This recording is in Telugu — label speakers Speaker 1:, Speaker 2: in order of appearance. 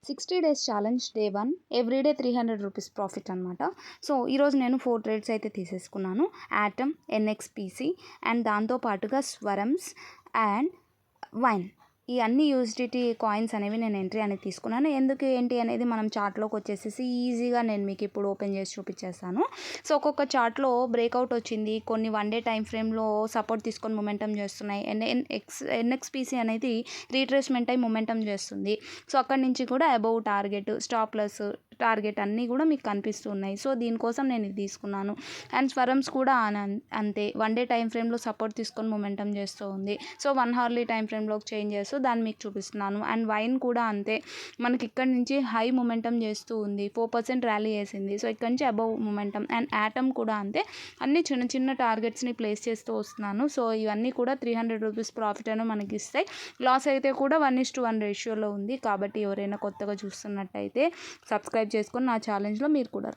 Speaker 1: 60 days challenge day 1 everyday 300 rupees profit అనమాట. సో ఈరోజు నేను 4 ట్రేడ్స్ అయితే తీసేసుకున్నాను. యాటమ్, ఎన్ఎక్స్పిసి అండ్ దాంతో పాటుగా స్వరమ్స్ అండ్ వైన్. ఈ అన్ని యూఎస్డిటీ కాయిన్స్ అనేవి నేను ఎంట్రీ అనేది తీసుకున్నాను. ఎందుకు ఏంటి అనేది మనం చార్ట్లోకి వచ్చేసేసి ఈజీగా నేను మీకు ఇప్పుడు ఓపెన్ చేసి చూపించేస్తాను. సో ఒక్కొక్క చార్ట్లో బ్రేక్అవుట్ వచ్చింది. కొన్ని వన్ డే టైం ఫ్రేమ్లో సపోర్ట్ తీసుకొని మొమెంటం చేస్తున్నాయి. ఎన్ఎక్స్పిసి అనేది రీట్రేస్మెంట్ అయి మొమెంటం చేస్తుంది. సో అక్కడి నుంచి కూడా above target, stop loss, target అన్నీ కూడా మీకు కనిపిస్తున్నాయి. సో దీనికోసం నేను ఇది తీసుకున్నాను. అండ్ స్వరమ్స్ కూడా అంతే, వన్ డే టైం ఫ్రేమ్లో సపోర్ట్ తీసుకొని మొమెంటం చేస్తూ ఉంది. సో 1 hourly టైం ఫ్రేమ్లోకి చేంజ్ చేస్తూ దాన్ని మీకు చూపిస్తున్నాను. అండ్ వైన్ కూడా అంతే, మనకి ఇక్కడ నుంచి హై మొమెంటం చేస్తూ ఉంది. 4% ర్యాలీ వేసింది. సో ఇక్కడ నుంచి అబౌవ్ మొమెంటం. అండ్ యాటమ్ కూడా అంతే, అన్ని చిన్న చిన్న టార్గెట్స్ని ప్లేస్ చేస్తూ వస్తున్నాను. సో ఇవన్నీ కూడా 300 రూపీస్ ప్రాఫిట్ అని మనకి ఇస్తాయి. లాస్ అయితే కూడా 1:1 రేషియోలో ఉంది. కాబట్టి ఎవరైనా కొత్తగా చూస్తున్నట్టయితే సబ్స్క్రైబ్ చేసుకొని నా ఛాలెంజ్లో మీరు కూడా